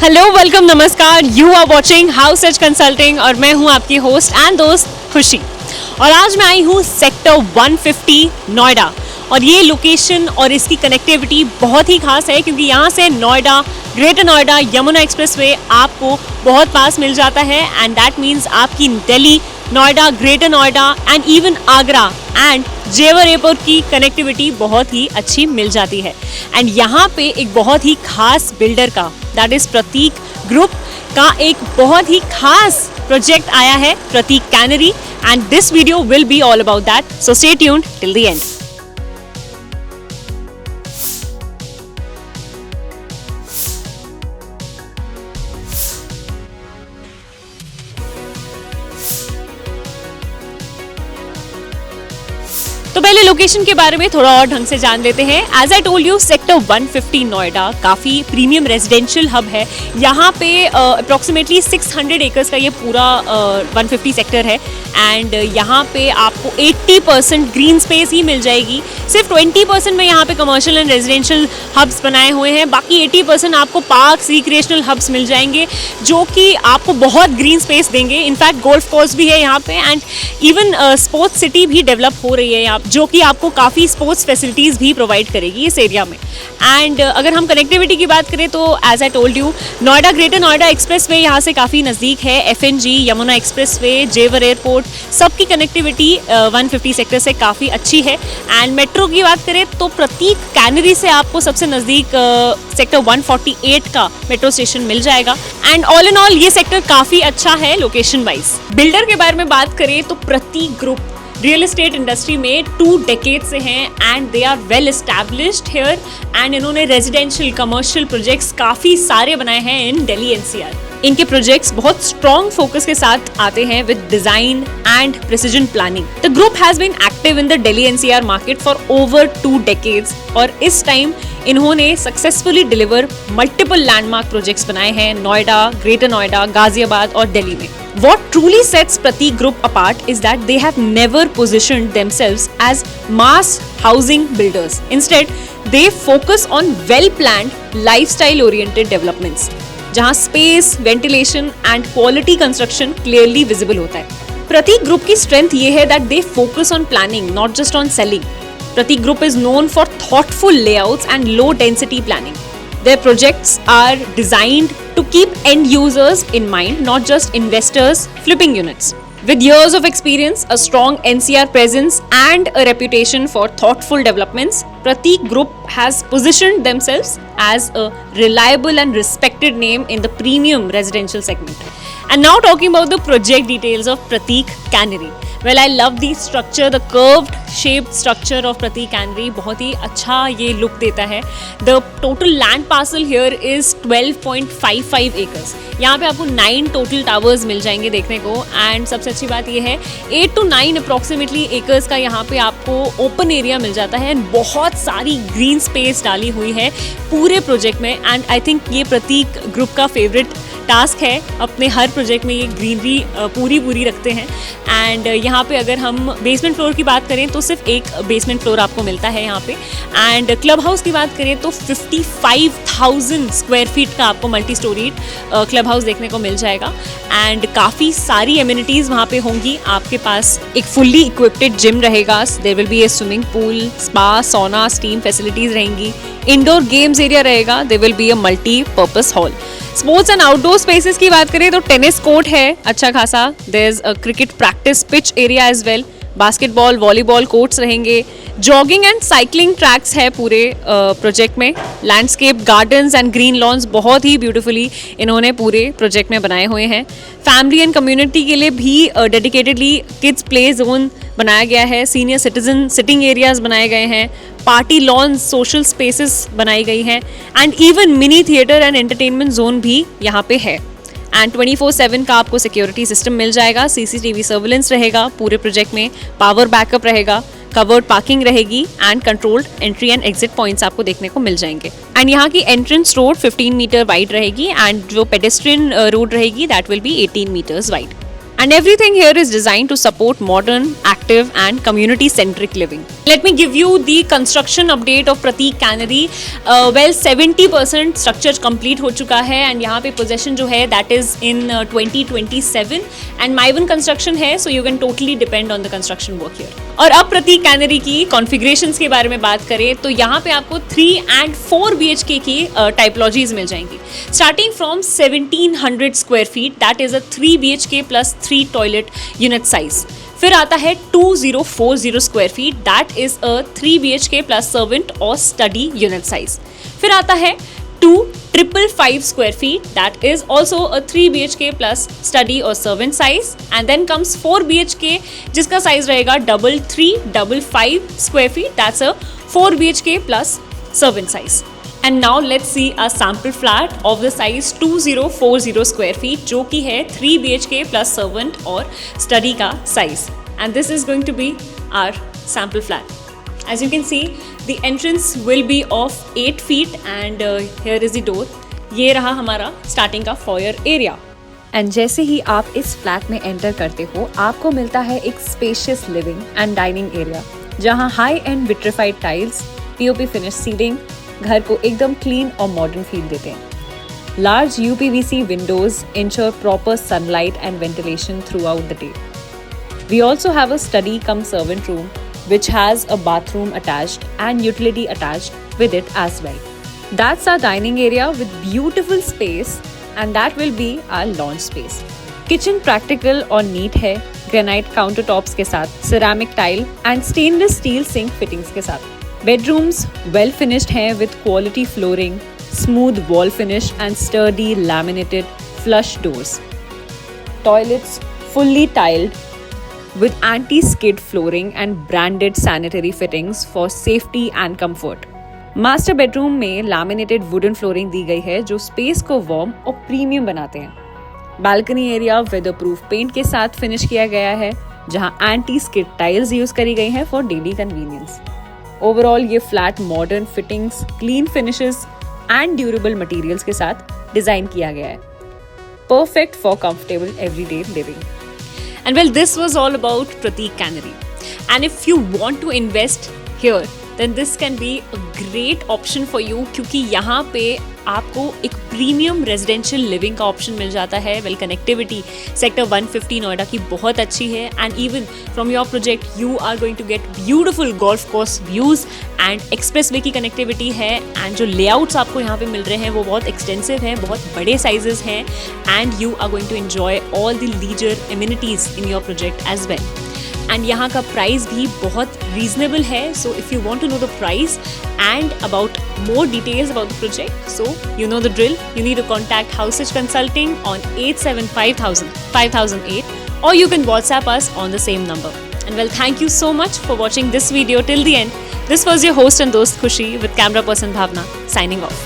Hello, welcome, नमस्कार। You are watching House Edge Consulting और मैं हूं आपकी होस्ट एंड दोस्त खुशी। और आज मैं आई हूं सेक्टर 150 नोएडा। और ये लोकेशन और इसकी कनेक्टिविटी बहुत ही खास है क्योंकि यहाँ से नोएडा, ग्रेटर नोएडा, यमुना एक्सप्रेसवे आपको बहुत पास मिल जाता है एंड दैट मीन्स आपकी Delhi, Noida, greater Noida and even Agra and जेवर एयरपोर्ट की कनेक्टिविटी बहुत ही अच्छी मिल जाती है। एंड यहाँ पे एक बहुत ही खास बिल्डर का, दैट इज प्रतीक ग्रुप का एक बहुत ही खास प्रोजेक्ट आया है, Prateek Canary, and this video will be all about that, so stay tuned till the end. तो पहले लोकेशन के बारे में थोड़ा और ढंग से जान लेते हैं। As I told you, sector 150 Noida काफ़ी प्रीमियम रेजिडेंशियल हब है। यहाँ पे अप्रॉक्सीमेटली 600 एकर्स का ये पूरा 150 सेक्टर है एंड यहाँ पे आपको 80% ग्रीन स्पेस ही मिल जाएगी। सिर्फ 20% में यहाँ पे कमर्शियल एंड रेजिडेंशियल हब्स बनाए हुए हैं, बाकी 80% आपको पार्क्स, रिक्रिएशनल हब्स मिल जाएंगे जो कि आपको बहुत ग्रीन स्पेस देंगे। इनफैक्ट गोल्फ कोर्स भी है यहाँ पे एंड इवन स्पोर्ट्स सिटी भी डेवलप हो रही है यहाँ, जो कि आपको काफ़ी स्पोर्ट्स फैसिलिटीज़ भी प्रोवाइड करेगी इस एरिया में। एंड अगर हम कनेक्टिविटी की बात करें तो as I told you, Noida greater Noida expressway यहाँ से काफ़ी नज़दीक है। FNG, Yamuna expressway, Jewar airport, सबकी कनेक्टिविटी 150 सेक्टर से काफ़ी अच्छी है। एंड मेट्रो की बात करें तो प्रतीक कैनरी से आपको सबसे नज़दीक सेक्टर 148 का मेट्रो स्टेशन मिल जाएगा। एंड ऑल इन ऑल ये सेक्टर काफ़ी अच्छा है लोकेशन वाइज। बिल्डर के बारे में बात करें तो Prateek group real estate industry में 2 डेकेड से हैं and they are well established here and इन्होंने रेजिडेंशियल, कमर्शियल प्रोजेक्ट्स काफ़ी सारे बनाए हैं इन दिल्ली एनसीआर। इनके प्रोजेक्ट्स बहुत स्ट्रॉन्ग फोकस के साथ आते हैं with design and precision planning. The group has been active in the Delhi NCR market for over 2 decades और इस टाइम इन्होंने successfully deliver multiple landmark projects बनाए हैं नोएडा, ग्रेटर नोएडा, गाजियाबाद और दिल्ली में। What truly sets Prateek Group apart is that they have never positioned themselves as mass housing builders. Instead, they focus on well-planned, lifestyle-oriented developments, जहाँ space, ventilation and quality construction clearly visible होता है। Prateek Group की strength ये है that they focus on planning, not just on selling. Prateek Group is known for thoughtful layouts and low-density planning. Their projects are designed to keep end users in mind, not just investors flipping units. With years of experience, a strong NCR presence and a reputation for thoughtful developments, Prateek Group has positioned themselves as a reliable and respected name in the premium residential segment. And now talking about the project details of Prateek Cannery. Well, I love the structure, the curved shaped structure of Prateek Cannery. बहुत ही अच्छा ये look देता है। The total land parcel here is 12.55 acres. यहाँ पे आपको 9 total towers मिल जाएंगे देखने को एंड सबसे अच्छी बात ये है 8 to 9 अप्रॉक्सीमेटली एकर्स का यहाँ पे आपको ओपन एरिया मिल जाता है एंड बहुत सारी ग्रीन स्पेस डाली हुई है पूरे प्रोजेक्ट में। एंड आई थिंक ये प्रतीक ग्रुप का फेवरेट टास्क है, अपने हर प्रोजेक्ट में ये ग्रीनरी पूरी रखते हैं। एंड यहाँ पे अगर हम बेसमेंट फ्लोर की बात करें तो सिर्फ एक बेसमेंट फ्लोर आपको मिलता है यहाँ पे। एंड क्लब हाउस की बात करें तो 55,000 स्क्वायर फीट का आपको मल्टी स्टोरीड क्लब हाउस देखने को मिल जाएगा एंड काफ़ी सारी एमिनिटीज़ वहाँ पे होंगी। आपके पास एक फुल्ली इक्विप्ड जिम रहेगा, there will be a swimming pool, spa, sauna, steam facilities रहेंगी, इंडोर गेम्स एरिया रहेगा, there will be a multi purpose hall. Sports and outdoor spaces की बात करें तो टेनिस कोर्ट है अच्छा खासा, there is a cricket practice pitch area as well, basketball, volleyball courts रहेंगे, जॉगिंग एंड साइकिलिंग ट्रैक्स है पूरे प्रोजेक्ट में, landscape gardens and green lawns बहुत ही ब्यूटीफुली इन्होंने पूरे प्रोजेक्ट में बनाए हुए हैं। फैमिली एंड कम्युनिटी के लिए भी डेडिकेटेडली किड्स प्ले जोन बनाया गया है, सीनियर सिटीजन सिटिंग एरियाज बनाए गए हैं, पार्टी लॉन्स, सोशल स्पेसेस बनाई गई हैं and even mini theatre and entertainment zone भी यहाँ पे है। एंड 24/7 का आपको सिक्योरिटी सिस्टम मिल जाएगा, CCTV सर्विलेंस रहेगा पूरे प्रोजेक्ट में, पावर बैकअप रहेगा, कवर्ड पार्किंग रहेगी and controlled entry and exit points आपको देखने को मिल जाएंगे। एंड यहाँ की एंट्रेंस रोड 15 मीटर वाइड रहेगी एंड जो पेडेस्ट्रियन रोड रहेगी that will be 18 metres wide. And everything here is designed to support modern, productive and community centric living. Let me give you the construction update of Prateek Cannery. Well, 70% structure complete हो चुका है and यहाँ पे possession जो है that is in 2027 and My1 construction है, so you can totally depend on the construction work here. और अब प्रतीक कैनरी की कॉन्फ़िगरेशंस के बारे में बात करें तो यहाँ पे आपको 3 and 4 BHK की टाइपोलॉजीज मिल जाएंगी, starting from 1700 square feet, that is a 3 BHK plus 3 toilet unit size. फिर आता है 2040 square feet, that is a 3 BHK plus servant और स्टडी यूनिट साइज. फिर आता है 2555 square feet, that is also a 3 BHK plus study or servant size, and then comes 4 BHK जिसका size रहेगा 3355 square feet, that's a 4 BHK plus servant size. And now let's see a sample flat of the size 2040 square feet जो कि है 3 BHK plus servant और study का size, and this is going to be our sample flat. As you can see, the entrance will be of 8 feet and here is the door. ये रहा हमारा starting का foyer area. And जैसे ही आप इस flat में enter करते हो आपको मिलता है एक spacious living and dining area जहां high end vitrified tiles, POP finish ceiling घर को एकदम क्लीन और मॉडर्न फील देते हैं. Large UPVC windows ensure proper sunlight and ventilation throughout the day. We also have a study cum servant room which has a bathroom attached and utility attached with it as well. That's our dining area with beautiful space and that will be our lounge space. Kitchen practical और neat है, granite countertops के साथ, ceramic tile and stainless steel sink fittings के साथ. Bedrooms well finished हैं with quality flooring, smooth wall finish and sturdy laminated flush doors. Toilets fully tiled with anti-skid flooring and branded sanitary fittings for safety and comfort. Master bedroom में laminated wooden flooring दी गई है जो space को warm और premium बनाते हैं. Balcony area weather proof paint के साथ फिनिश किया गया है जहां एंटी स्किड टाइल्स यूज करी गई हैं फॉर डेली कन्वीनियंस. ओवरऑल ये flat modern fittings, clean finishes and durable materials के साथ डिजाइन किया गया है, perfect for comfortable everyday living. And well, this was all about Prateek Cannery. And if you want to invest here, then this can be a great option for you क्योंकि यहाँ पे आपको एक प्रीमियम रेजिडेंशियल लिविंग का option मिल जाता है. Well, connectivity sector 150 Noida की बहुत अच्छी है and even from your project you are going to get beautiful golf course views and expressway की कनेक्टिविटी है. एंड जो लेआउट्स आपको यहाँ पे मिल रहे हैं वो बहुत एक्सटेंसिव हैं, बहुत बड़े साइजेस हैं and you are going to enjoy all the leisure amenities in your project as well. And यहाँ का प्राइस भी बहुत रीजनेबल है. So if you want to know the price and about more details about the project, so you know the drill. You need to contact Housage Consulting on 875,000-5008 or you can WhatsApp us on the same number. And well, thank you so much for watching this video till the end. This was your host and dost Khushi with camera person Bhavna signing off.